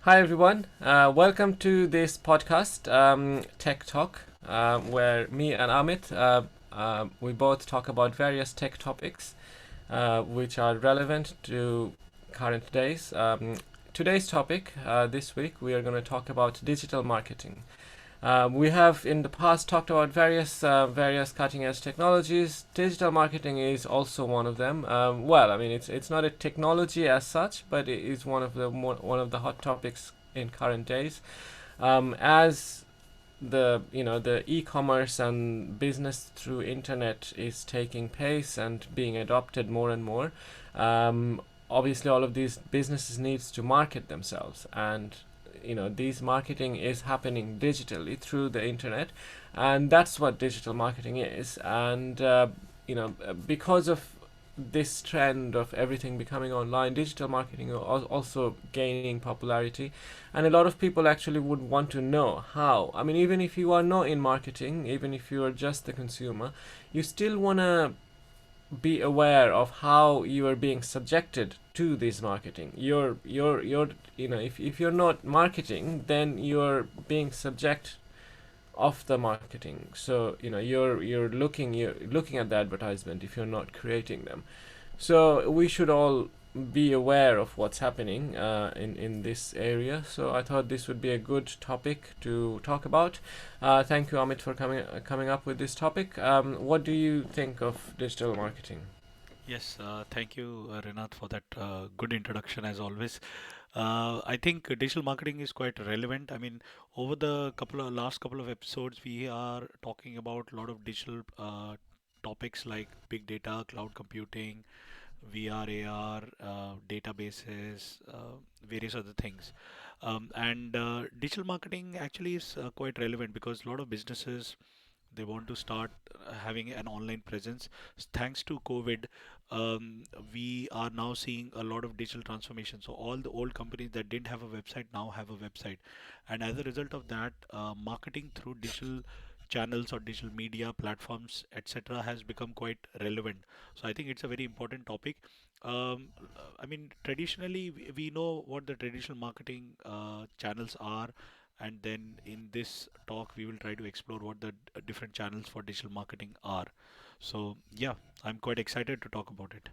Hi everyone, welcome to this podcast, Tech Talk, where me and Amit, we both talk about various tech topics which are relevant to current days. Today's topic, this week, we are going to talk about digital marketing. We have in the past talked about various cutting edge technologies. Digital marketing is also one of them. Well, I mean, it's not a technology as such, but it is one of the hot topics in current days. As the e-commerce and business through internet is taking pace and being adopted more and more. Obviously, all of these businesses needs to market themselves, and these marketing is happening digitally through the internet, and that's what digital marketing is. And because of this trend of everything becoming online, digital marketing also gaining popularity, and a lot of people actually would want to know how. I mean, even if you are not in marketing, even if you are just the consumer, you still want to be aware of how you are being subjected to this marketing. If you're not marketing, then you're being subject of the marketing. So you're looking at the advertisement if you're not creating them. So we should all be aware of what's happening in this area. So I thought this would be a good topic to talk about. Thank you, Amit, for coming up with this topic. What do you think of digital marketing? Yes, thank you, Rinat, for that good introduction as always. I think digital marketing is quite relevant. I mean, over the last couple of episodes, we are talking about a lot of digital topics like big data, cloud computing, VR, AR, databases, various other things. And digital marketing actually is quite relevant because a lot of businesses they want to start having an online presence. Thanks to COVID, we are now seeing a lot of digital transformation. So all the old companies that didn't have a website now have a website, and as a result of that, marketing through digital channels or digital media platforms, etc., has become quite relevant. So I think it's a very important topic. I mean, traditionally, we know what the traditional marketing channels are, and then in this talk we will try to explore what the different channels for digital marketing are. So yeah, I'm quite excited to talk about it.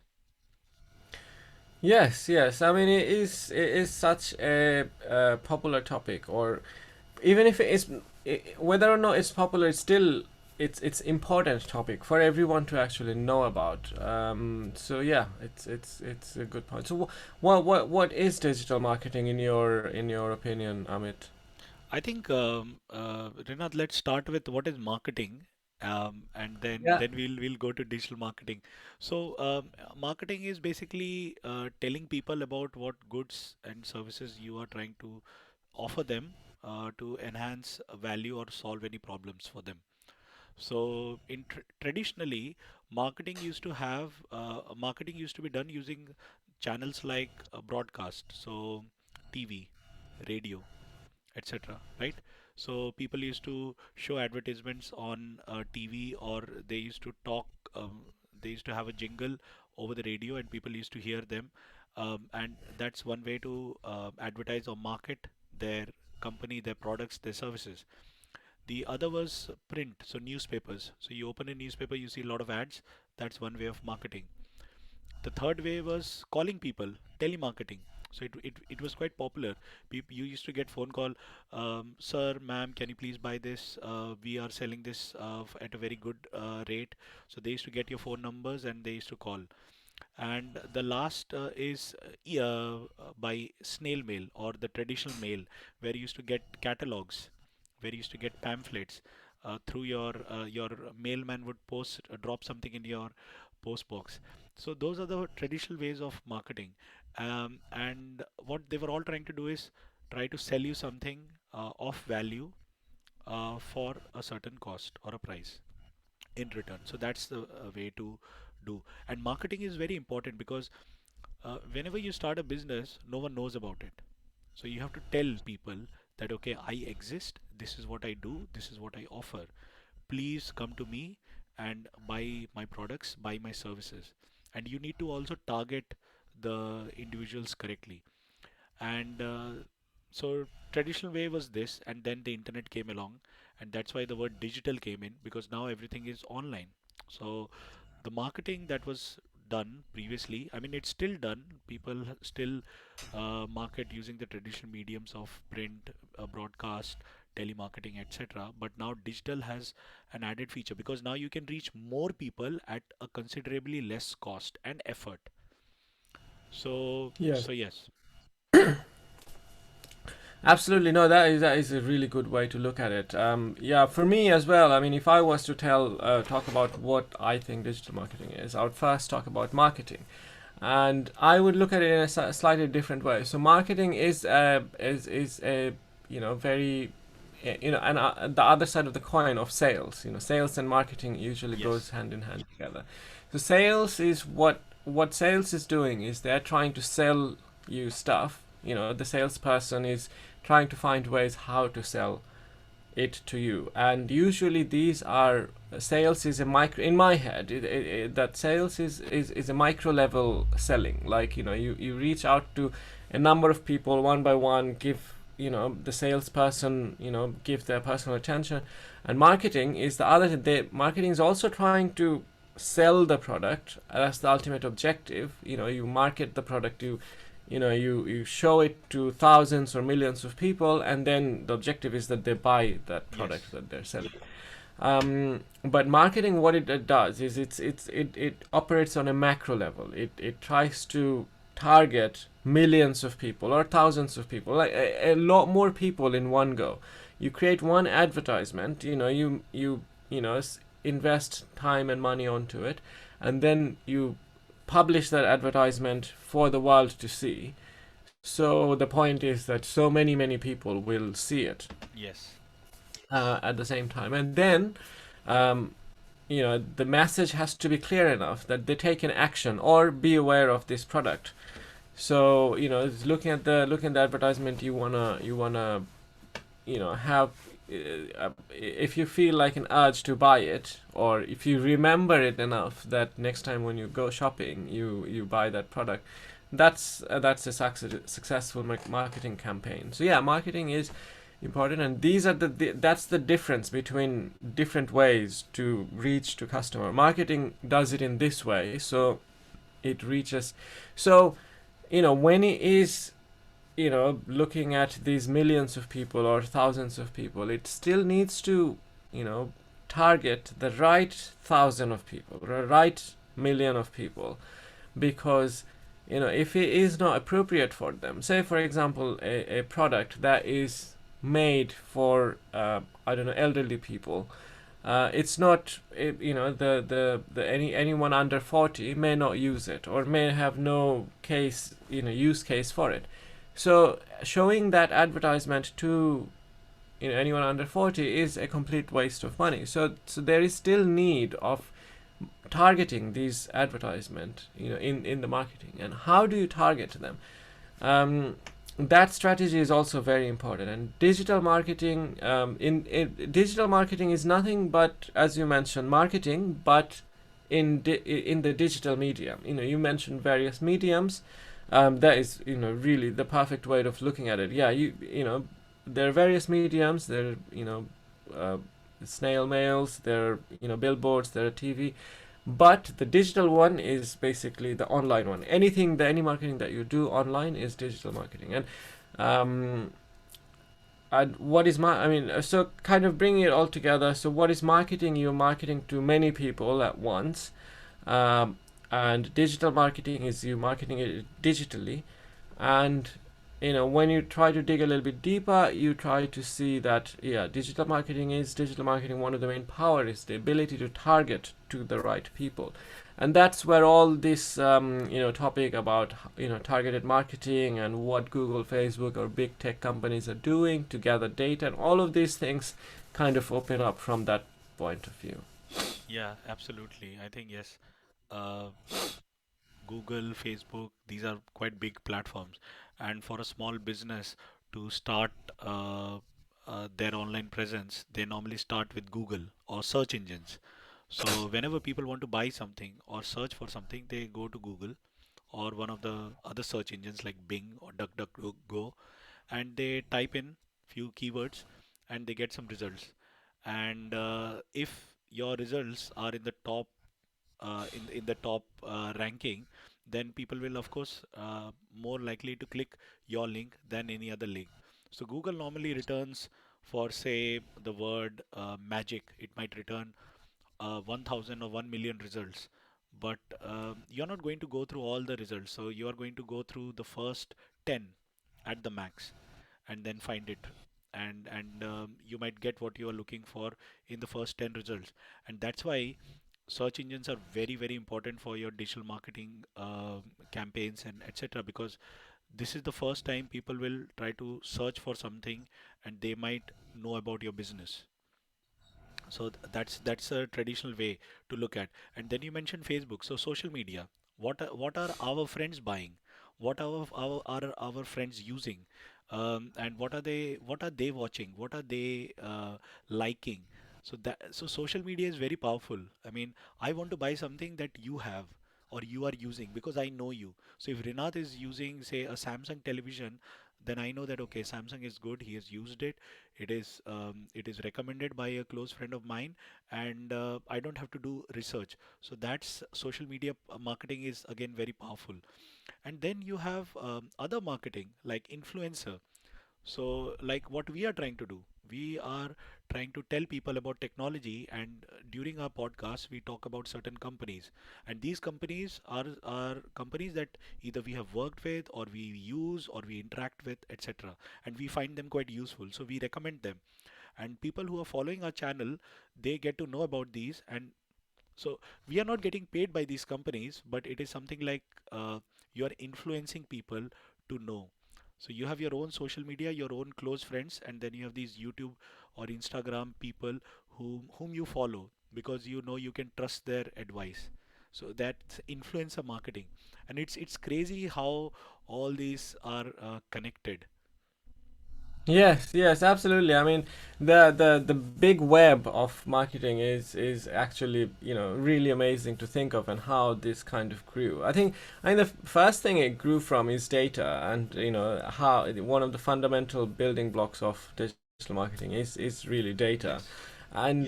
Yes, yes. I mean, it is such a popular topic, or even if whether or not it's popular, it's still it's important topic for everyone to actually know about. So yeah, it's a good point. So what is digital marketing in your opinion, Amit? I think Rinat, let's start with what is marketing, and then Yeah. then we'll go to digital marketing. So marketing is basically telling people about what goods and services you are trying to offer them to enhance value or solve any problems for them. So traditionally, marketing used to be done using channels like broadcast, so TV, radio, etc. Right? So people used to show advertisements on TV, or they used to talk. They used to have a jingle over the radio, and people used to hear them. And that's one way to advertise or market their company, their products, their services. The other was print, so newspapers. So you open a newspaper, you see a lot of ads. That's one way of marketing. The third way was calling people, telemarketing. So it was quite popular. You used to get phone call, sir, ma'am, can you please buy this? We are selling this at a very good rate. So they used to get your phone numbers and they used to call. And the last is by snail mail or the traditional mail, where you used to get catalogs, where you used to get pamphlets through your mailman would drop something in your post box. So those are the traditional ways of marketing, and what they were all trying to do is try to sell you something of value for a certain cost or a price in return. So that's the way to do. And marketing is very important because whenever you start a business, no one knows about it. So you have to tell people that, okay, I exist, this is what I do, this is what I offer. Please come to me and buy my products, buy my services. And you need to also target the individuals correctly. And So traditional way was this, and then the internet came along, and that's why the word digital came in, because now everything is online. So the marketing that was done previously, I mean, it's still done. People still market using the traditional mediums of print, broadcast, telemarketing, etc. But now digital has an added feature, because now you can reach more people at a considerably less cost and effort. Yes. So yes, Absolutely, no. That is a really good way to look at it. Yeah, for me as well. I mean, if I was to talk about what I think digital marketing is, I would first talk about marketing, and I would look at it in a slightly different way. So, marketing is a very and the other side of the coin of sales. Sales and marketing usually goes yes, hand in hand together. So, sales is what sales is doing is they're trying to sell you stuff. The salesperson is trying to find ways how to sell it to you, and usually these are sales is a micro in my head that sales is a micro level selling. Like, you reach out to a number of people one by one, give the salesperson, give their personal attention. And marketing is the other. The marketing is also trying to sell the product. That's the ultimate objective. You market the product, you show it to thousands or millions of people, and then the objective is that they buy that product yes, that they're selling. But marketing, what it does is it operates on a macro level. It tries to target millions of people or thousands of people, like a lot more people in one go. You create one advertisement, invest time and money onto it, and then you publish that advertisement for the world to see. So the point is that so many people will see it yes, at the same time, and then um, the message has to be clear enough that they take an action or be aware of this product. So looking at the advertisement, you wanna have, if you feel like an urge to buy it, or if you remember it enough that next time when you go shopping you buy that product, that's a successful marketing campaign. So yeah, marketing is important, and these are that's the difference between different ways to reach to customer. Marketing does it in this way, so it reaches. So when it is looking at these millions of people or thousands of people, it still needs to target the right thousand of people, the right million of people, because if it is not appropriate for them, say for example a product that is made for I don't know, elderly people, it's not anyone under 40 may not use it or may have no case use case for it. So showing that advertisement to anyone under 40 is a complete waste of money. So there is still need of targeting these advertisement in the marketing. And how do you target them? um, that strategy is also very important. And digital marketing, in digital marketing is nothing but, as you mentioned, marketing, but in the digital medium. You mentioned various mediums. That is really the perfect way of looking at it. Yeah, there are various mediums. There are uh, snail mails. There are billboards. There are TV. But the digital one is basically the online one. Any marketing that you do online is digital marketing. Um, and what is I mean, so kind of bringing it all together. So what is marketing? You're marketing to many people at once, um, and digital marketing is you marketing it digitally. And when you try to dig a little bit deeper, you try to see that yeah, digital marketing, one of the main power is the ability to target to the right people. And that's where all this topic about targeted marketing and what Google, Facebook, or big tech companies are doing to gather data, and all of these things kind of open up from that point of view. yeah, absolutely. I think yes. Uh, Google, Facebook, these are quite big platforms. And for a small business to start their online presence, they normally start with Google or search engines. So whenever people want to buy something or search for something, they go to Google or one of the other search engines like Bing or DuckDuckGo, and they type in few keywords and they get some results. And if your results are in the top ranking, then people will of course more likely to click your link than any other link. So Google normally returns for say the word magic, it might return 1000 or 1 million results, but you're not going to go through all the results, so you are going to go through the first 10 at the max and then find it, and you might get what you are looking for in the first 10 results. And that's why search engines are very very important for your digital marketing campaigns and etc, because this is the first time people will try to search for something and they might know about your business. So that's a traditional way to look at. And then you mentioned Facebook. So social media. What are our friends buying? What are our friends using? And what are they watching? What are they liking? So social media is very powerful. I mean, I want to buy something that you have or you are using because I know you. So if Rinat is using, say, a Samsung television, then I know that okay, Samsung is good. He has used it. It is recommended by a close friend of mine, and I don't have to do research. So that's social media marketing is again very powerful. And then you have other marketing like influencer. So, like what we are trying to do, we are trying to tell people about technology, and during our podcast, we talk about certain companies, and these companies are companies that either we have worked with, or we use, or we interact with, etc. And we find them quite useful, so we recommend them. And people who are following our channel, they get to know about these, and so we are not getting paid by these companies, but it is something like you are influencing people to know. So you have your own social media, your own close friends, and then you have these YouTube or Instagram people whom you follow because you know you can trust their advice. So that's influencer marketing, and it's crazy how all these are connected. Yes, yes, absolutely. I mean, the big web of marketing is actually, really amazing to think of, and how this kind of grew. I think the first thing it grew from is data, and how one of the fundamental building blocks of digital marketing is really data. Yes, And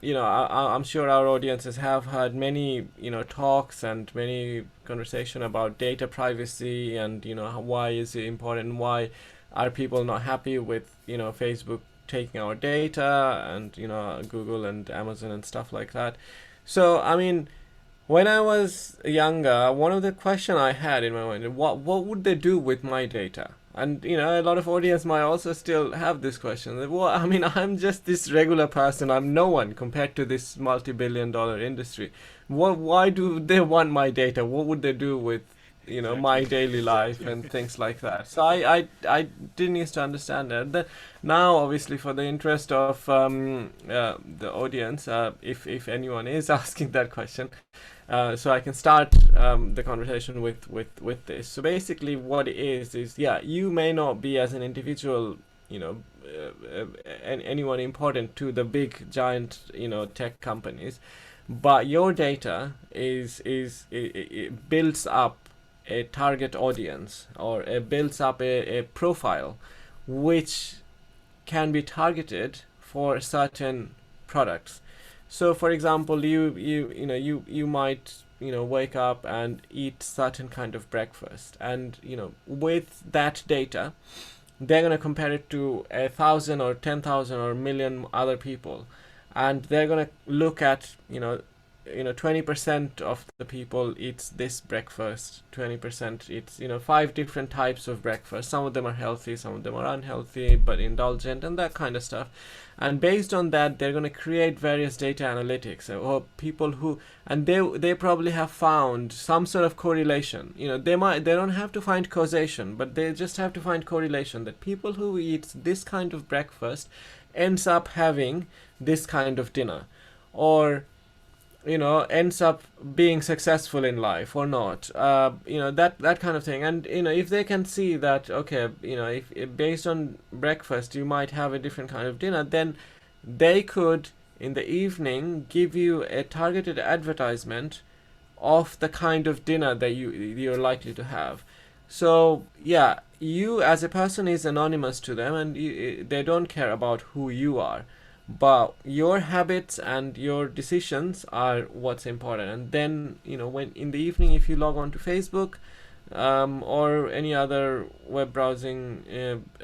yes, I'm sure our audiences have heard many talks and many conversation about data privacy, and why is it important, why are people not happy with Facebook taking our data, and Google and Amazon and stuff like that. So I mean, when I was younger, one of the question I had in my mind is, what would they do with my data? And a lot of audience might also still have this question. Well, I mean, I'm just this regular person. I'm no one compared to this multi-billion-dollar industry. Why do they want my data? What would they do with my exactly, daily life exactly. and things like that? So I didn't used to understand that. Now, obviously, for the interest of the audience, if anyone is asking that question, so I can start the conversation with this. So basically, what it is yeah, you may not be as an individual, anyone important to the big giant, tech companies, but your data it builds up a target audience, or it builds up a profile, which can be targeted for certain products. So, for example, you might wake up and eat certain kind of breakfast, and with that data, they're gonna compare it to 1,000 or 10,000 or a million other people, and they're gonna look at 20% of the people eats this breakfast, 20% eats five different types of breakfast. Some of them are healthy, some of them are unhealthy but indulgent, and that kind of stuff. And based on that, they're going to create various data analytics, or people who, and they probably have found some sort of correlation. They don't have to find causation, but they just have to find correlation, that people who eat this kind of breakfast ends up having this kind of dinner, or ends up being successful in life or not, that kind of thing. And if they can see that, okay, if based on breakfast you might have a different kind of dinner, then they could in the evening give you a targeted advertisement of the kind of dinner that you're likely to have. So yeah, you as a person is anonymous to them, and they don't care about who you are, but your habits and your decisions are what's important. And then when in the evening, if you log on to Facebook, or any other web browsing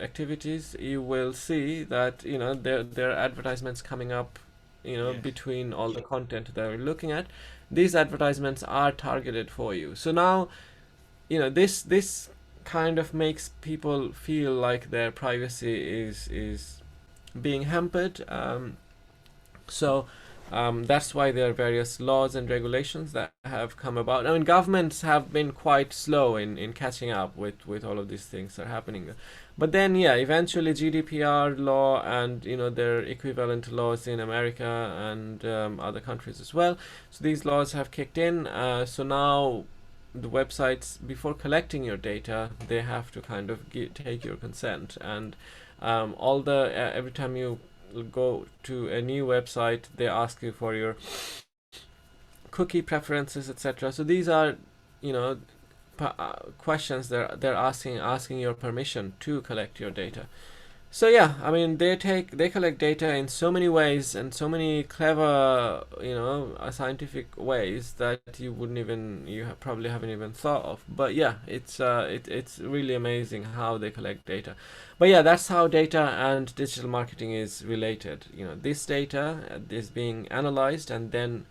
activities, you will see that there are advertisements coming up, Yes. between all the content that we're looking at. These advertisements are targeted for you. So now this kind of makes people feel like their privacy is being hampered. So that's why there are various laws and regulations that have come about. I mean, governments have been quite slow in catching up with all of these things that are happening. But then, yeah, eventually GDPR law and their equivalent laws in America and other countries as well. So these laws have kicked in. So now the websites, before collecting your data, they have to kind of take your consent, and all the every time you go to a new website, they ask you for your cookie preferences, etc. So these are, you know, questions they're asking your permission to collect your data. So yeah, I mean they collect data in so many ways and so many clever, scientific ways that probably haven't even thought of. But yeah, it's really amazing how they collect data. But yeah, that's how data and digital marketing is related. This data is being analyzed and then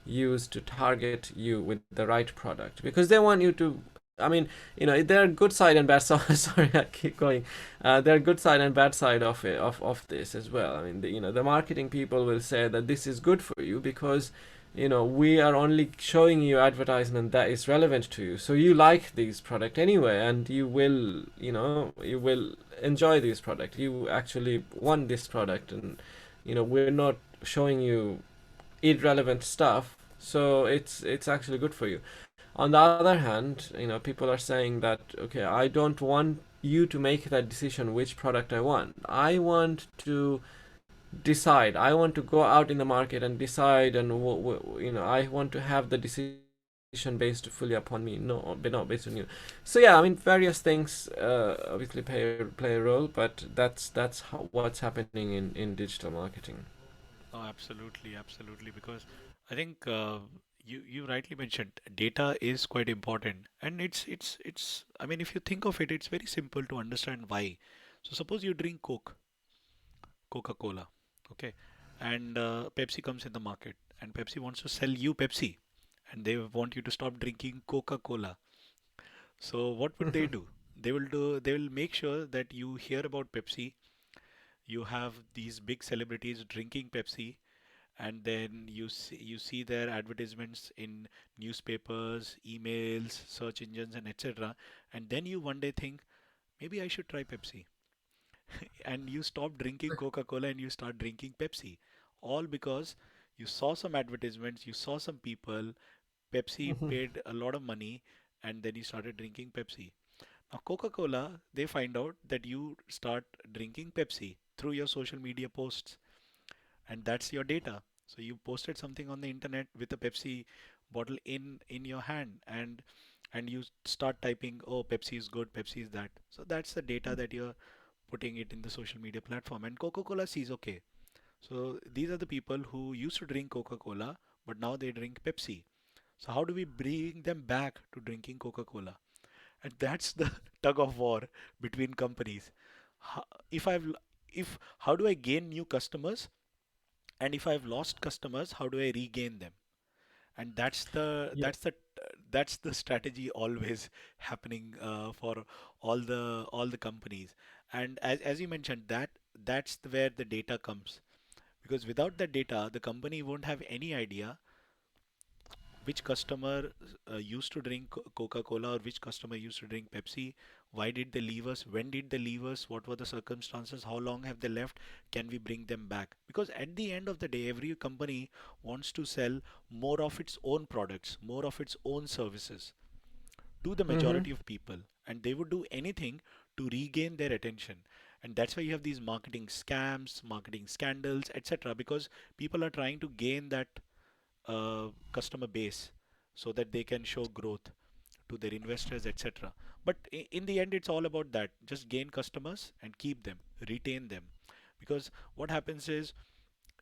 used to target you with the right product, because they want you to. I mean, there are good side and bad side. Sorry, I keep going. There are good side and bad side of it, of this as well. I mean, the marketing people will say that this is good for you because we are only showing you advertisement that is relevant to you, so you like this product anyway, and you will enjoy this product. You actually want this product, and we're not showing you irrelevant stuff, so it's actually good for you. On the other hand, people are saying that, okay, I don't want you to make that decision which product I want. I want to decide. I want to go out in the market and decide, and I want to have the decision based fully upon me, no, but not based on you. So yeah, I mean, various things obviously play a role, but that's what's happening in digital marketing. Oh, absolutely, absolutely. Because I think you rightly mentioned data is quite important, and it's. I mean, if you think of it, it's very simple to understand why. So suppose you drink Coca-Cola, okay, and Pepsi comes in the market, and Pepsi wants to sell you Pepsi, and they want you to stop drinking Coca-Cola. So what would they do? They will make sure that you hear about Pepsi. You have these big celebrities drinking Pepsi, and then you see their advertisements in newspapers, emails, search engines, and etc. And then you one day think, maybe I should try Pepsi. And you stop drinking Coca-Cola and you start drinking Pepsi. All because you saw some advertisements, you saw some people, Pepsi paid a lot of money, and then you started drinking Pepsi. Now, Coca-Cola, they find out that you start drinking Pepsi through your social media posts, and that's your data. So you posted something on the internet with a Pepsi bottle in your hand, and you start typing, oh, Pepsi is good, Pepsi is that. So that's the data that you're putting it in the social media platform. And Coca-Cola sees, okay, so these are the people who used to drink Coca-Cola, but now they drink Pepsi. So how do we bring them back to drinking Coca-Cola? And that's the tug of war between companies. Ho- If I've if how do I gain new customers? And if I've lost customers, how do I regain them? And Yeah. that's the strategy always happening for all the companies. And as you mentioned, where the data comes, because without the data, the company won't have any idea which customer used to drink Coca-Cola or which customer used to drink Pepsi. Why did they leave us? When did they leave us? What were the circumstances? How long have they left? Can we bring them back? Because at the end of the day, every company wants to sell more of its own products, more of its own services to the Mm-hmm. majority of people, and they would do anything to regain their attention. And that's why you have these marketing scams, marketing scandals, etc., because people are trying to gain that customer base so that they can show growth to their investors, etc. But in the end, it's all about that. Just gain customers and keep them, retain them. Because what happens is,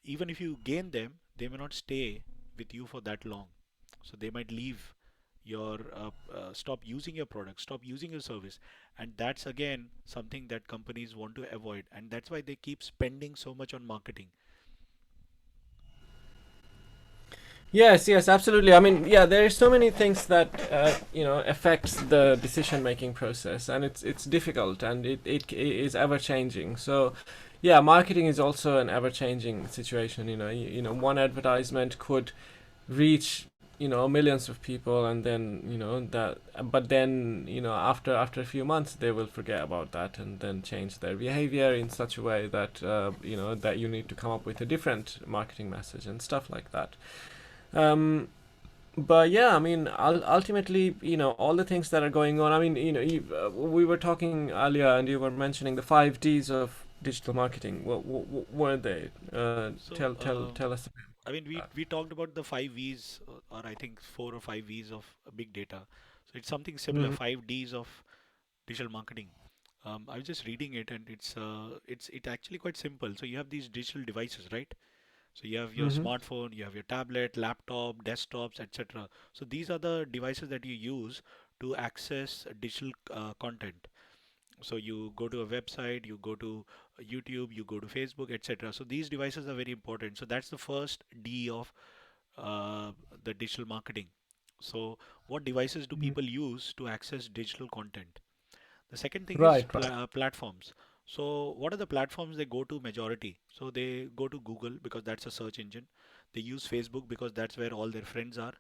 even if you gain them, they may not stay with you for that long. So they might leave your stop using your product, stop using your service, and that's again something that companies want to avoid, and that's why they keep spending so much on marketing. Yes, yes, absolutely. I mean, yeah, there are so many things that affects the decision making process, and it's difficult, and it is ever changing. So, yeah, marketing is also an ever changing situation. One advertisement could reach millions of people, and then that, but then after a few months they will forget about that and then change their behavior in such a way that that you need to come up with a different marketing message and stuff like that. um but yeah, I mean, ultimately, all the things that are going on. I mean, we were talking earlier, and you were mentioning the 5Ds of digital marketing. What were they? So, Tell us a bit I mean, we about we talked about the five V's, or I think four or five V's of big data. So it's something that. similar, five D's of digital marketing. I was just reading it, and it's actually quite simple. So you have these digital devices, right? So you have your Mm-hmm. smartphone, you have your tablet, laptop, desktops, etc. So these are the devices that you use to access digital content. So you go to a website, you go to YouTube, you go to Facebook, etc. So these devices are very important. So that's the first D of uh, the digital marketing. So what devices do people use to access digital content? The second thing is Right, right. platforms. So what are the platforms they go to majority? So they go to Google because that's a search engine. They use Facebook because that's where all their friends are.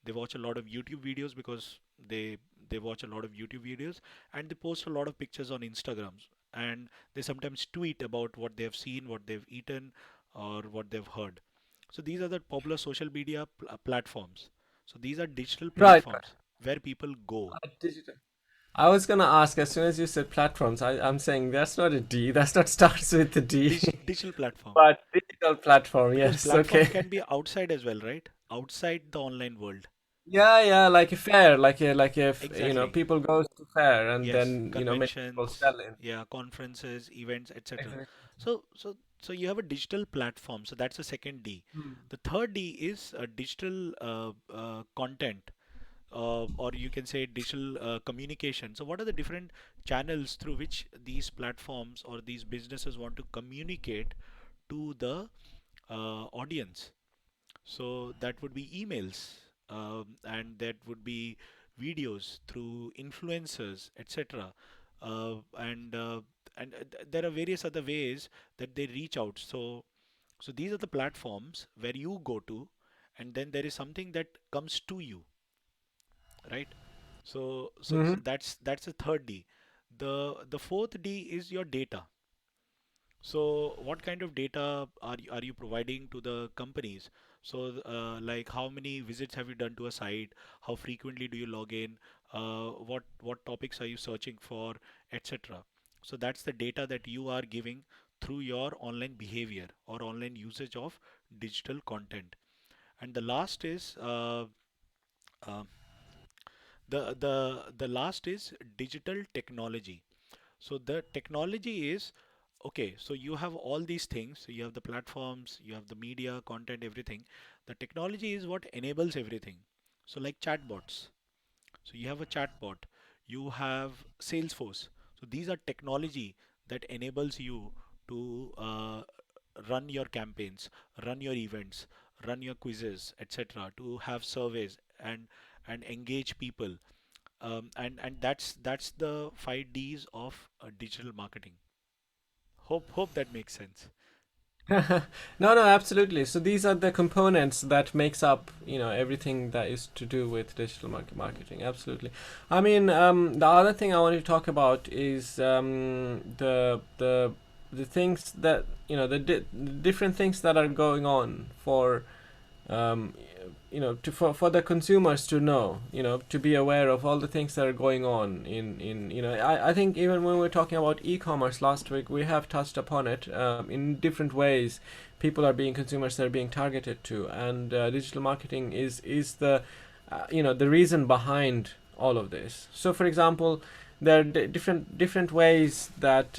They watch a lot of YouTube videos because they watch a lot of YouTube videos, and they post a lot of pictures on Instagrams, and they sometimes tweet about what they have seen, what they've eaten, or what they've heard. So these are the popular social media platforms. So these are digital Right, right. platforms where people go. Digital. I was gonna ask, as soon as you said platforms, I'm saying that's not a D. That's not starts with the D. Digital platform, But digital platform, because yes, platform okay. can be outside as well, right? Outside the online world. Yeah, yeah, like a fair, like if Exactly. people goes to fair and Yes, then many people conventions, sell in. yeah, conferences, events, etc. Exactly. So you have a digital platform. So that's the second D. Hmm. The third D is digital content, or you can say digital communication. So what are the different channels through which these platforms or these businesses want to communicate to the audience? So that would be emails, and that would be videos through influencers, etc. And there are various other ways that they reach out. So these are the platforms where you go to, and then there is something that comes to you, right? So Hmm. that's the third D. The fourth D is your data. So what kind of data are you providing to the companies? So like how many visits have you done to a site? How frequently do you log in? What topics are you searching for, etc. So that's the data that you are giving through your online behavior or online usage of digital content. And the last is uh, the last is digital technology. So the technology is okay. So you have all these things. So you have the platforms, you have the media, content, everything. The technology is what enables everything. So like chatbots. So you have a chatbot, you have Salesforce. So these are technology that enables you to run your campaigns, run your events, run your quizzes, etc. To have surveys and engage people. And that's the 5 Ds of digital marketing. Hope that makes sense. No, no, absolutely. So these are the components that makes up, everything that is to do with digital marketing. Absolutely. I mean, the other thing I want to talk about is the things that the different things that are going on for um, for the consumers to know, to be aware of all the things that are going on in I think even when we were talking about e-commerce last week, we have touched upon it in different ways. People are being consumers that are being targeted to, and digital marketing is the the reason behind all of this. So, for example, there are different ways that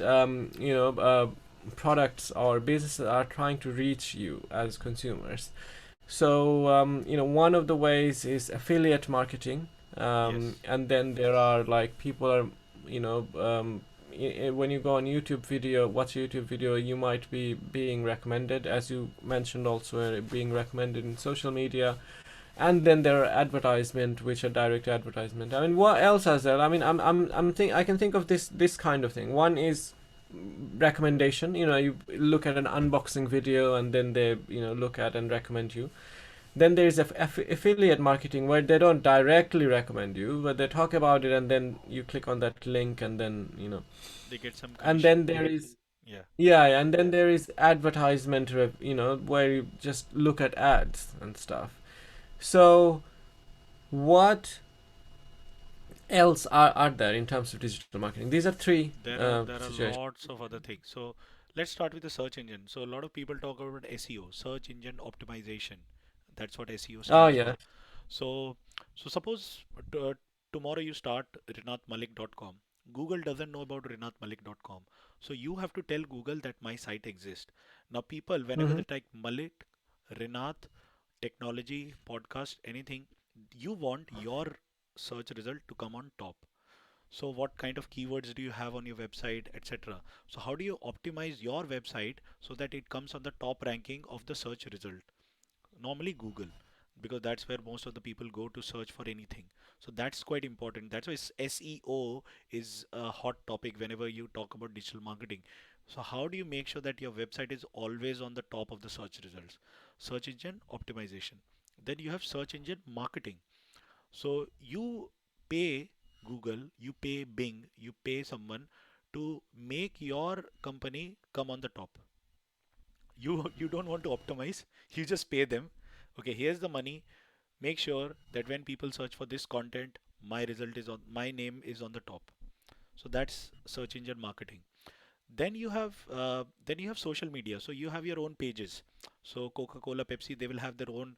products or businesses are trying to reach you as consumers. So, one of the ways is affiliate marketing, Yes. and then there are like people are, you know, when you go on YouTube video, watch a YouTube video, you might be being recommended, as you mentioned, also being recommended in social media, and then there are advertisement, which are direct advertisement. I mean, what else is there? I mean, I can think of this kind of thing. One is recommendation. You look at an unboxing video, and then they look at and recommend you. Then there is affiliate marketing, where they don't directly recommend you, but they talk about it, and then you click on that link, and then They get some and commission. then there is Yeah. yeah, and then there is advertisement, where you just look at ads and stuff. So what else are there in terms of digital marketing? These are three There are situations. lots of other things. So let's start with the search engine. So a lot of people talk about SEO, search engine optimization. That's what SEO Oh stands for. yeah. So suppose tomorrow you start rinatmalik.com. Google doesn't know about rinatmalik.com. So you have to tell Google that my site exists. Now people, whenever Mm-hmm. they type Malik, Rinat, technology, podcast, anything, you want your search result to come on top. So what kind of keywords do you have on your website, etc. So how do you optimize your website so that it comes on the top ranking of the search result? Normally Google, because that's where most of the people go to search for anything. So that's quite important. That's why SEO is a hot topic whenever you talk about digital marketing. So how do you make sure that your website is always on the top of the search results? Search engine optimization. Then you have search engine marketing. So you pay Google, you pay Bing, you pay someone to make your company come on the top. You don't want to optimize, you just pay them. Okay, here's the money. Make sure that when people search for this content, my name is on the top. So that's search engine marketing. Then you have social media. So you have your own pages. So Coca-Cola, Pepsi, they will have their own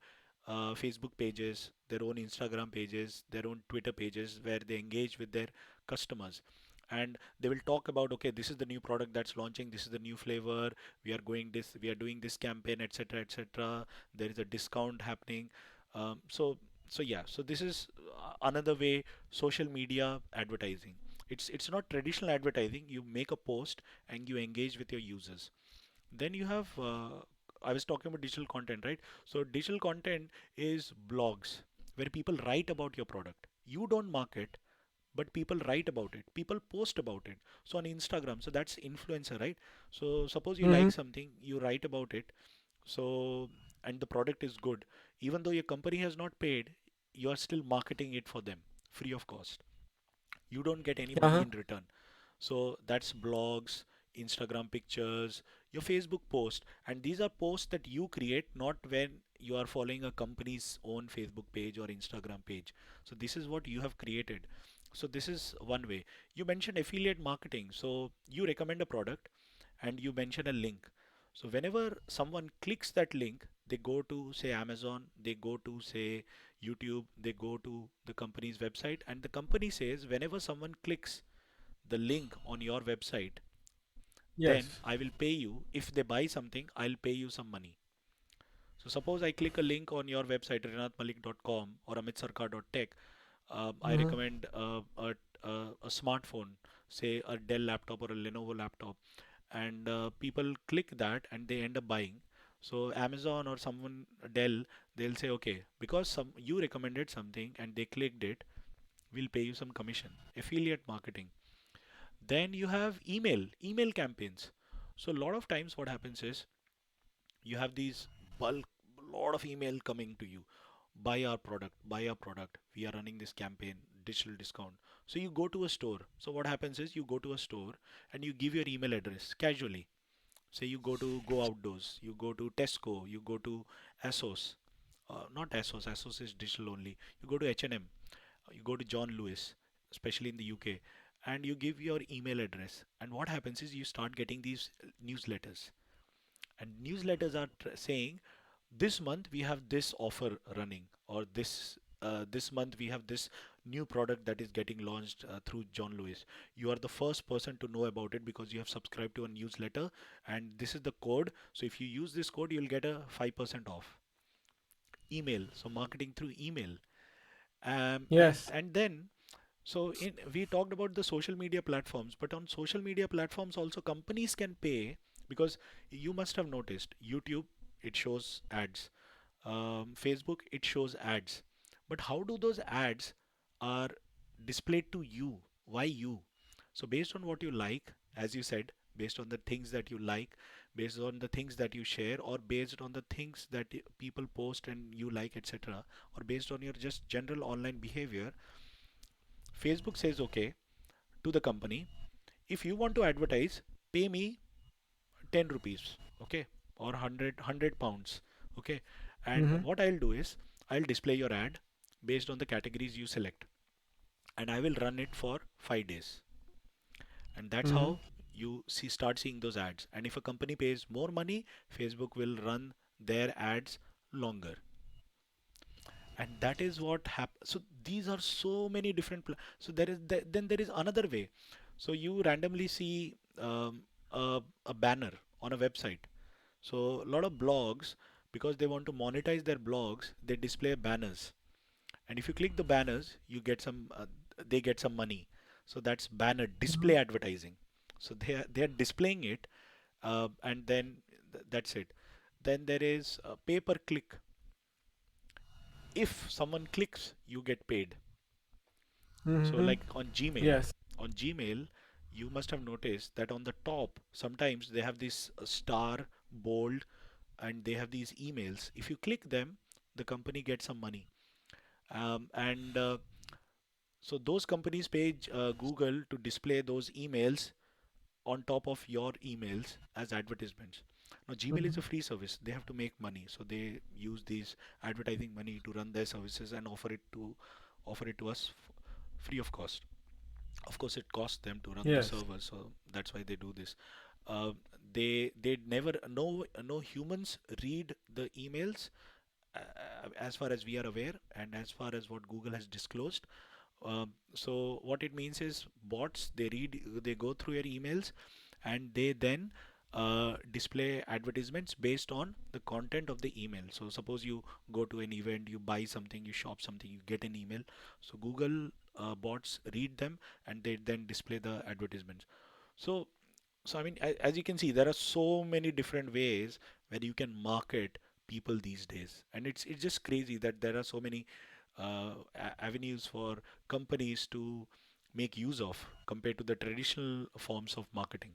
Facebook pages, their own Instagram pages, their own Twitter pages where they engage with their customers. And they will talk about, okay, this is the new product that's launching, this is the new flavor, we are doing this campaign, etc., etc. There is a discount happening. So yeah, so this is another way, social media advertising. It's not traditional advertising. You make a post and you engage with your users. Then you have I was talking about digital content, right? So digital content is blogs where people write about your product. You don't market, but people write about it. People post about it. So on Instagram, so that's influencer, right? So suppose you Mm-hmm. like something, you write about it. So and the product is good. Even though your company has not paid, you are still marketing it for them free of cost. You don't get any money Uh-huh. in return. So that's blogs, Instagram pictures, your Facebook post, and these are posts that you create, not when you are following a company's own Facebook page or Instagram page. So this is what you have created. So this is one way. You mentioned affiliate marketing. So you recommend a product and you mention a link. So whenever someone clicks that link, they go to say Amazon, they go to say YouTube, they go to the company's website, and the company says whenever someone clicks the link on your website, then Yes. I will pay you. If they buy something, I'll pay you some money. So suppose I click a link on your website, rinatmalik.com or amitsarkar.tech. I Mm-hmm. recommend a smartphone, say a Dell laptop or a Lenovo laptop, and people click that and they end up buying. So Amazon or someone Dell, they'll say, okay, because some you recommended something and they clicked it, we'll pay you some commission. Affiliate marketing. Then you have email campaigns. So a lot of times what happens is you have these bulk lot of email coming to you. Buy our product. We are running this campaign, digital discount. So you go to a store. So what happens is you go to a store and you give your email address casually. Say you go to Go Outdoors, you go to Tesco, you go to ASOS, not ASOS, ASOS is digital only. You go to H&M, you go to John Lewis, especially in the UK, and you give your email address. And what happens is you start getting these newsletters. And newsletters are saying this month we have this offer running, or this month we have this new product that is getting launched through John Lewis. You are the first person to know about it because you have subscribed to a newsletter, and this is the code. So if you use this code, you'll get a 5% off. Email, so marketing through email. Yes. And then so in we talked about the social media platforms, but on social media platforms also companies can pay, because you must have noticed YouTube, it shows ads. Facebook, it shows ads. But how do those ads are displayed to you? Why you? So based on what you like, as you said, based on the things that you like, based on the things that you share, or based on the things that people post and you like, etc., or based on your just general online behavior, Facebook says okay to the company, if you want to advertise, pay me 10 rupees, okay, or 100 pounds, okay. And Mm-hmm. what I'll do is I'll display your ad based on the categories you select, and I will run it for 5 days. And that's Mm-hmm. how you see start seeing those ads. And if a company pays more money, Facebook will run their ads longer. And that is what happens. So these are so many different so then there is another way. So you randomly see a banner on a website. So a lot of blogs, because they want to monetize their blogs, they display banners. And if you click the banners, you get some they get some money. So that's banner display advertising. So they are displaying it, and then that's it. Then there is pay per click. If someone clicks, you get paid. So Mm-hmm. like Yes. on Gmail, you must have noticed that on the top, sometimes they have this star, bold, and they have these emails. If you click them, the company gets some money. And So those companies pay Google to display those emails on top of your emails as advertisements. Now, Gmail is a free service. They have to make money, so they use these advertising money to run their services and offer it to us free of cost. Of course, it costs them to run the Yes. server, so that's why they do this. Uh, they never no humans read the emails, as far as we are aware, and as far as what Google has disclosed. So what it means is bots, they go through your emails, and they then display advertisements based on the content of the email. So suppose you go to an event, you buy something, you shop something, you get an email. So Google bots read them, and they then display the advertisements. So so I mean, as you can see, there are so many different ways where you can market people these days, and it's just crazy that there are so many avenues for companies to make use of compared to the traditional forms of marketing.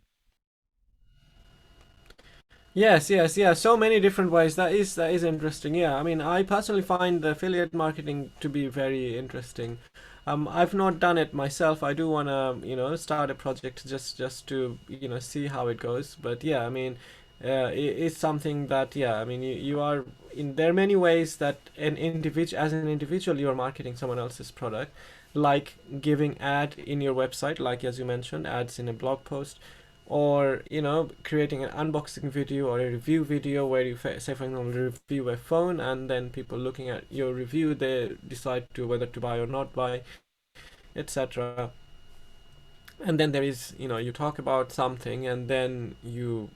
Yes, yes, yeah. So many different ways. That is interesting. Yeah, I mean, I personally find the affiliate marketing to be very interesting. I've not done it myself. I do wanna, start a project just to, see how it goes. But yeah, I mean, it's something that, yeah, I mean, you are in there are many ways that as an individual you are marketing someone else's product, like giving ad in your website, like as you mentioned, ads in a blog post, or creating an unboxing video or a review video where you say, for example, review a phone, and then people looking at your review, they decide to whether to buy or not buy, etc. And then there is, you talk about something, and then you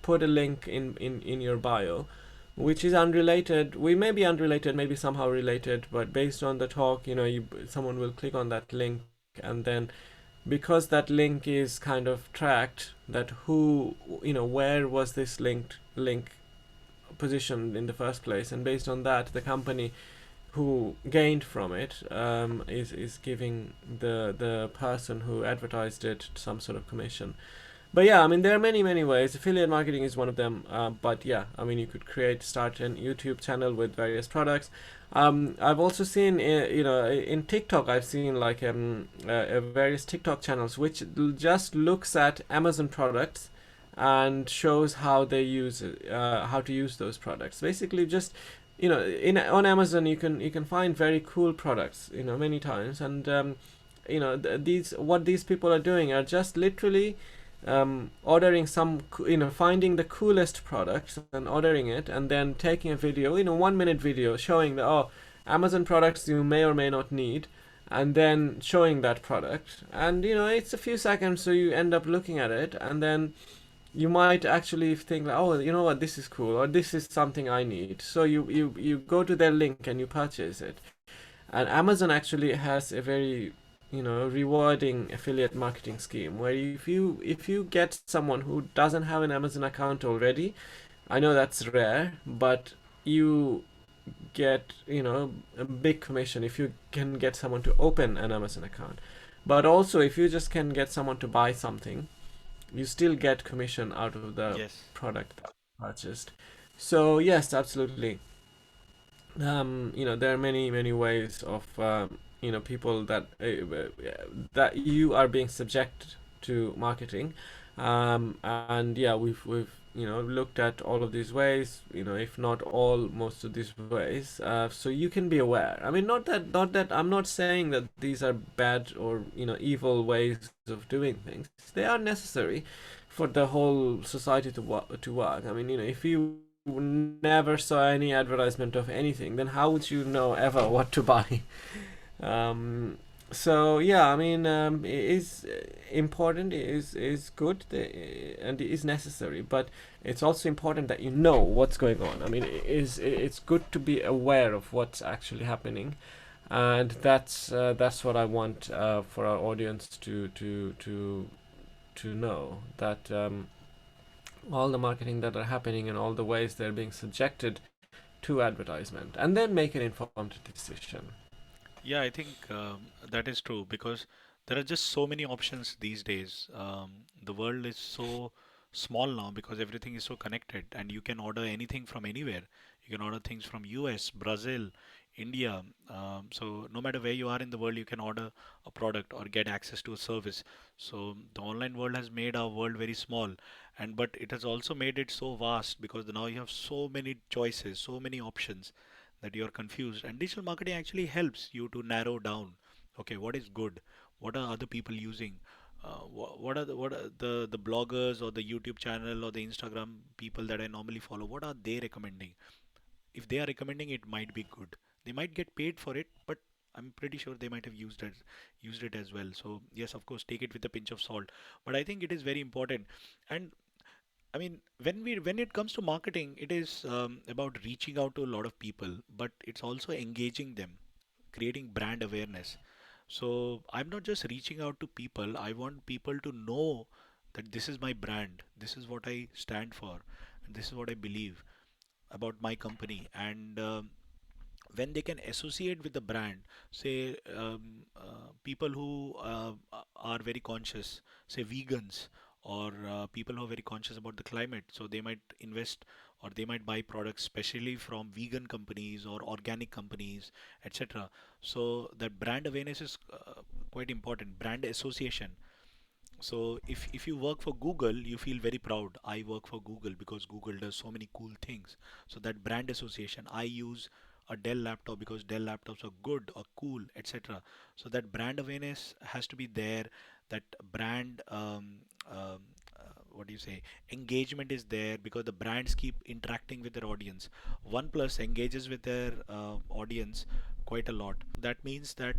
put a link in your bio, which is unrelated. We may be unrelated, maybe somehow related, but based on the talk, someone will click on that link, and then because that link is kind of tracked, that who, where was this link positioned in the first place, and based on that, the company who gained from it is giving the person who advertised it some sort of commission. But yeah, I mean, there are many ways. Affiliate marketing is one of them. But yeah, I mean, you could start an YouTube channel with various products. I've also seen, in TikTok, I've seen like various TikTok channels which just looks at Amazon products and shows how they use how to use those products. Basically, just in on Amazon you can find very cool products, many times, and these what these people are doing are just literally ordering finding the coolest products and ordering it, and then taking a video, 1 minute video showing the Amazon products you may or may not need, and then showing that product. And it's a few seconds, so you end up looking at it, and then you might actually think like, oh, you know what, this is cool, or this is something I need. So you go to their link and you purchase it. And Amazon actually has a very rewarding affiliate marketing scheme where if you get someone who doesn't have an Amazon account already, I know that's rare, but you get a big commission if you can get someone to open an Amazon account. But also, if you just can get someone to buy something, you still get commission out of the Yes. product that purchased. So yes, absolutely. There are many ways of people that you are being subject to marketing, and yeah, we've looked at all of these ways. If not all, most of these ways. So you can be aware. I mean, not that I'm not saying that these are bad or evil ways of doing things. They are necessary for the whole society to work. I mean, if you never saw any advertisement of anything, then how would you know ever what to buy? Um, so yeah, I mean, it is important, it is good, and it is necessary. But it's also important that you know what's going on. I mean, it's good to be aware of what's actually happening, and that's what I want for our audience to know that. All the marketing that are happening and all the ways they're being subjected to advertisement, and then make an informed decision. Yeah, I think that is true because there are just so many options these days. The world is so small now because everything is so connected, and you can order anything from anywhere. You can order things from US, Brazil, India. So no matter where you are in the world, you can order a product or get access to a service. So the online world has made our world very small, and but it has also made it so vast because now you have so many choices, so many options that you're confused. And digital marketing actually helps you to narrow down, okay, what is good, what are other people using, what are the bloggers or the YouTube channel or the Instagram people that I normally follow, what are they recommending? If they are recommending, it might be good. They might get paid for it, but I'm pretty sure they might have used it as well. So yes, of course, take it with a pinch of salt. But I think it is very important. And I mean, when it comes to marketing, it is about reaching out to a lot of people, but it's also engaging them, creating brand awareness. So I'm not just reaching out to people. I want people to know that this is my brand, this is what I stand for, and this is what I believe about my company. And when they can associate with the brand, say people who are very conscious, say vegans, or people who are very conscious about the climate, so they might invest or they might buy products specially from vegan companies or organic companies, etc. So that brand awareness is quite important, brand association. So if you work for Google, you feel very proud. I work for Google because Google does so many cool things. So that brand association. I use a Dell laptop because Dell laptops are good or cool, etc. So that brand awareness has to be there. That brand, what do you say? Engagement is there because the brands keep interacting with their audience. OnePlus engages with their audience quite a lot. So that means that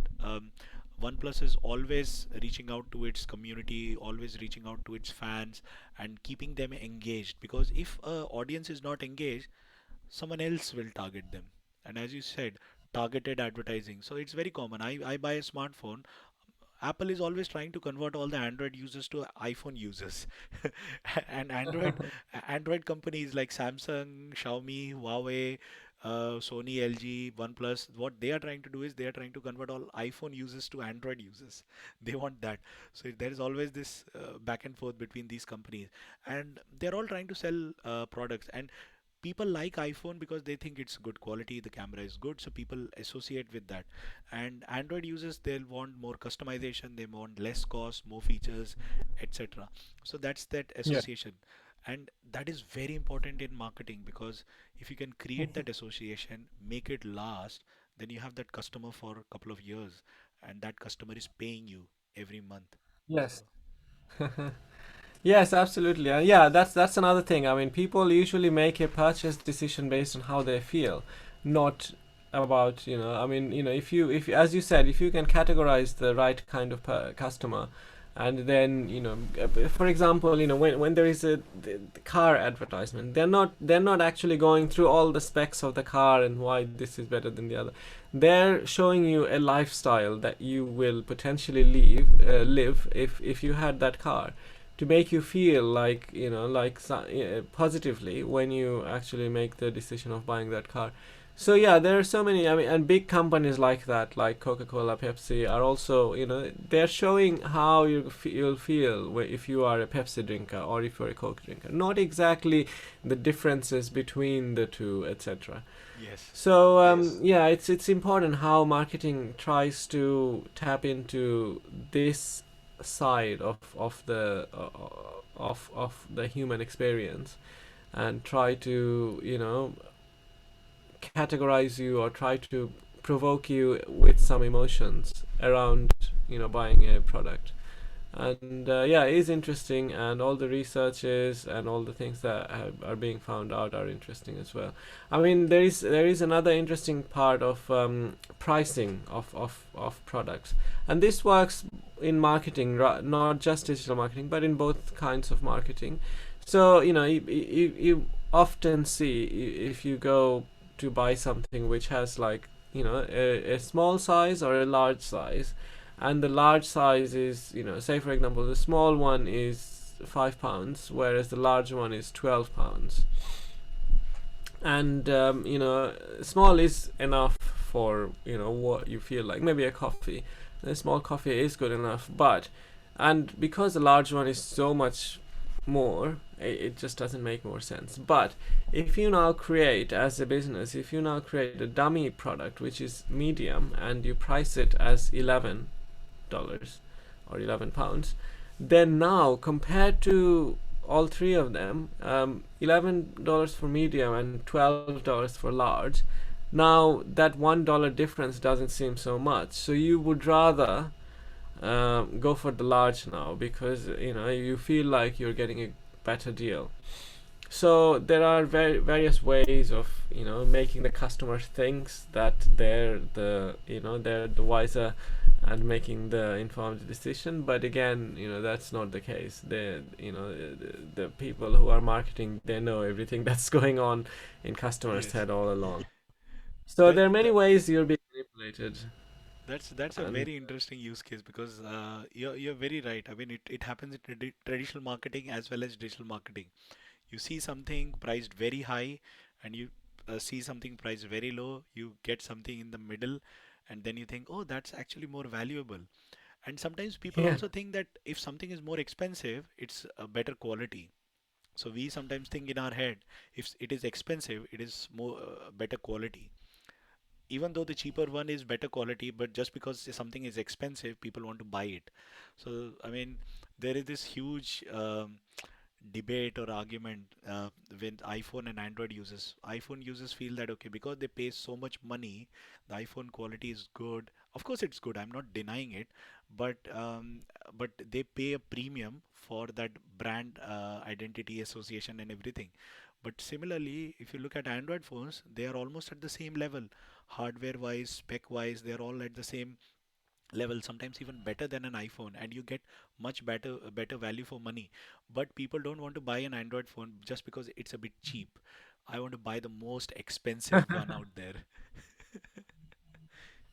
OnePlus is always reaching out to its community, always reaching out to its fans and keeping them engaged. Because if a audience is not engaged, someone else will target them. And as you said, targeted advertising. So it's very common. I buy a smartphone. Apple is always trying to convert all the Android users to iPhone users. And Android companies like Samsung, Xiaomi, Huawei, Sony, LG, OnePlus, what they are trying to do is they are trying to convert all iPhone users to Android users. They want that. So there is always this back and forth between these companies, and they're all trying to sell products. And people like iPhone because they think it's good quality, the camera is good, so people associate with that. And Android users, they'll want more customization, they want less cost, more features, etc. So that's that Yeah. association. And that is very important in marketing because if you can create that association, make it last, then you have that customer for a couple of years, and that customer is paying you every month. Yes. So Yes, absolutely. And yeah, that's another thing. I mean, people usually make a purchase decision based on how they feel, not about, I mean, if as you said, if you can categorize the right kind of customer, and then, for example, when there is the car advertisement, they're not actually going through all the specs of the car and why this is better than the other. They're showing you a lifestyle that you will potentially live if you had that car, to make you feel like, positively when you actually make the decision of buying that car. So yeah, there are so many. I mean, and big companies like that, like Coca-Cola, Pepsi, are also, they're showing how you'll feel if you are a Pepsi drinker or if you're a Coke drinker. Not exactly the differences between the two, etc. Yes. So yeah, it's important how marketing tries to tap into this side of the human experience, and try to, categorize you or try to provoke you with some emotions around, buying a product. And yeah, it is interesting, and all the researches and all the things that are being found out are interesting as well. I mean, there is another interesting part of pricing of products, and this works in marketing, not just digital marketing, but in both kinds of marketing. So, you often see, if you go to buy something which has, like, a small size or a large size, and the large size is, say for example, the small one is £5, whereas the large one is £12. And small is enough for, what you feel like, maybe a coffee. A small coffee is good enough, but, and because the large one is so much more, it just doesn't make more sense. But if you now create, as a business, if you now create a dummy product which is medium, and you price it as $11 or £11, then now, compared to all three of them, $11 for medium and $12 for large, now that $1 difference doesn't seem so much. So you would rather go for the large now, because you feel like you're getting a better deal. So there are various ways of, making the customer thinks that they're the wiser and making the informed decision. But again, that's not the case. The people who are marketing, they know everything that's going on in customers' Yes. head all along. So That, there are many that ways you're being manipulated. that's a And very interesting use case because you're very right. I mean, it happens in traditional marketing as well as digital marketing. You see something priced very high, and you see something priced very low. You get something in the middle, and then you think, oh, that's actually more valuable. And sometimes people yeah. also think that if something is more expensive, it's a better quality. So we sometimes think in our head, if it is expensive, it is more better quality. Even though the cheaper one is better quality, but just because something is expensive, people want to buy it. So I mean, there is this huge debate or argument with iPhone and Android users. iPhone users feel that okay, because they pay so much money, the iPhone quality is good. Of course, it's good. I'm not denying it, but they pay a premium for that brand identity association and everything. But similarly, if you look at Android phones, they are almost at the same level, hardware wise, spec wise. They're all at the same level, sometimes even better than an iPhone, and you get much better value for money. But people don't want to buy an Android phone just because it's a bit cheap. I want to buy the most expensive one out there.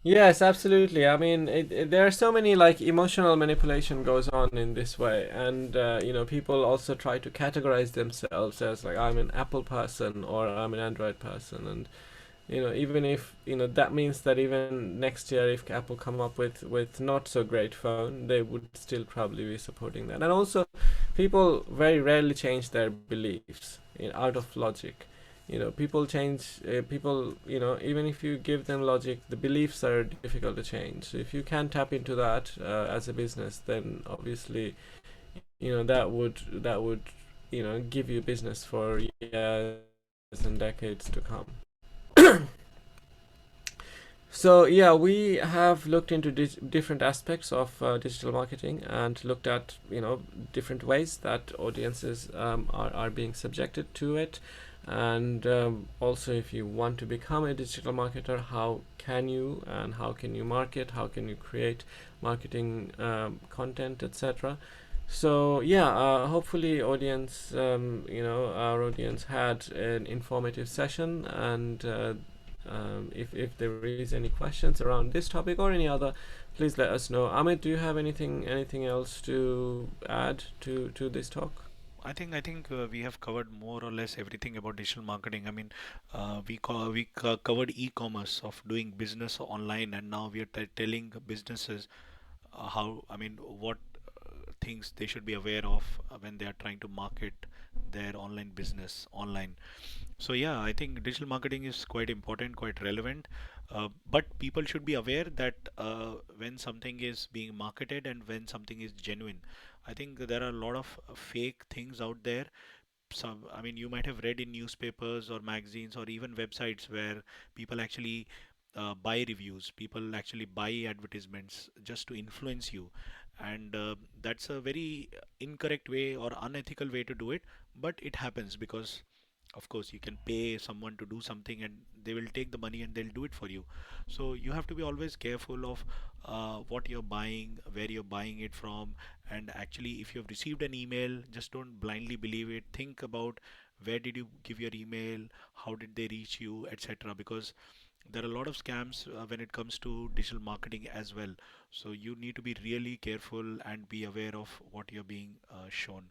Yes, absolutely. I mean, there are so many, like, emotional manipulation goes on in this way, and people also try to categorize themselves as, like, I'm an Apple person or I'm an Android person, and even if that means that even next year, if Apple come up with not so great phone, they would still probably be supporting that. And also, people very rarely change their beliefs out of logic. People change. People, even if you give them logic, the beliefs are difficult to change. So if you can tap into that as a business, then obviously, that would give you business for years and decades to come. So yeah, we have looked into different aspects of digital marketing and looked at different ways that audiences are being subjected to it, and also if you want to become a digital marketer, how can you and how can you market, how can you create marketing content, etc. So yeah, hopefully our audience had an informative session, and if there is any questions around this topic or any other, please let us know. Amit, do you have anything else to add to this talk? I think we have covered more or less everything about digital marketing. I mean, we covered e-commerce of doing business online, and now we are telling businesses how, I mean, what things they should be aware of when they are trying to market their online business online. So yeah, I think digital marketing is quite important, quite relevant. But people should be aware that when something is being marketed and when something is genuine. I think there are a lot of fake things out there. Some, I mean, you might have read in newspapers or magazines or even websites where people actually buy reviews, people actually buy advertisements just to influence you, and that's a very incorrect way or unethical way to do it. But it happens because, of course, you can pay someone to do something and they will take the money and they'll do it for you. So you have to be always careful of what you're buying, where you're buying it from, and actually, if you've received an email, just don't blindly believe it. Think about where did you give your email, how did they reach you, etc. Because there are a lot of scams when it comes to digital marketing as well. So you need to be really careful and be aware of what you're being shown.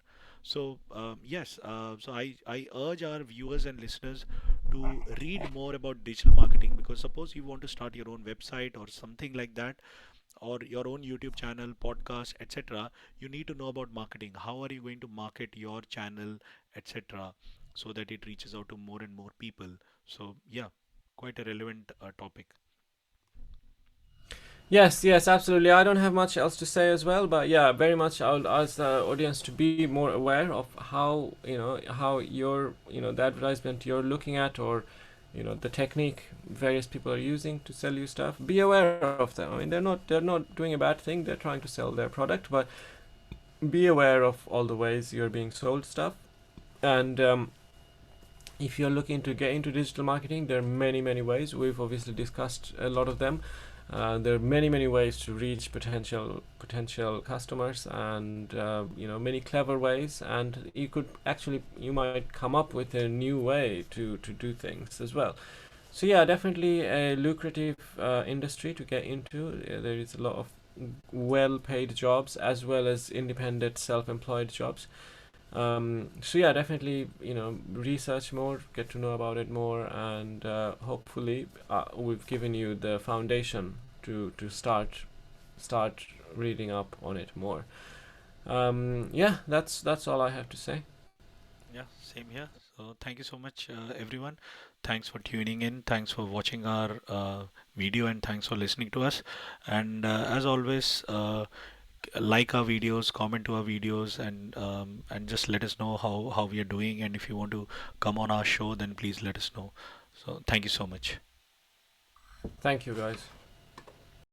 So yes, so I urge our viewers and listeners to read more about digital marketing, because suppose you want to start your own website or something like that, or your own YouTube channel, podcast, etc. You need to know about marketing. How are you going to market your channel, etc., so that it reaches out to more and more people. So yeah, quite a relevant topic. Yes, yes, absolutely. I don't have much else to say as well, but yeah, very much I would ask the audience to be more aware of how the advertisement you're looking at, or the technique various people are using to sell you stuff. Be aware of them. I mean, they're not doing a bad thing. They're trying to sell their product, but be aware of all the ways you're being sold stuff. And if you're looking to get into digital marketing, there are many ways. We've obviously discussed a lot of them. There are many ways to reach potential customers, and many clever ways. And you might come up with a new way to do things as well. So yeah, definitely a lucrative industry to get into. There is a lot of well-paid jobs as well as independent, self-employed jobs. So yeah, definitely research more, get to know about it more, and hopefully we've given you the foundation to start reading up on it more. Yeah, that's all I have to say. Yeah, same here. So thank you so much, everyone. Thanks for tuning in. Thanks for watching our video, and thanks for listening to us. And as always, like our videos, comment to our videos, and just let us know how we are doing. And if you want to come on our show, then please let us know. So thank you so much. Thank you, guys.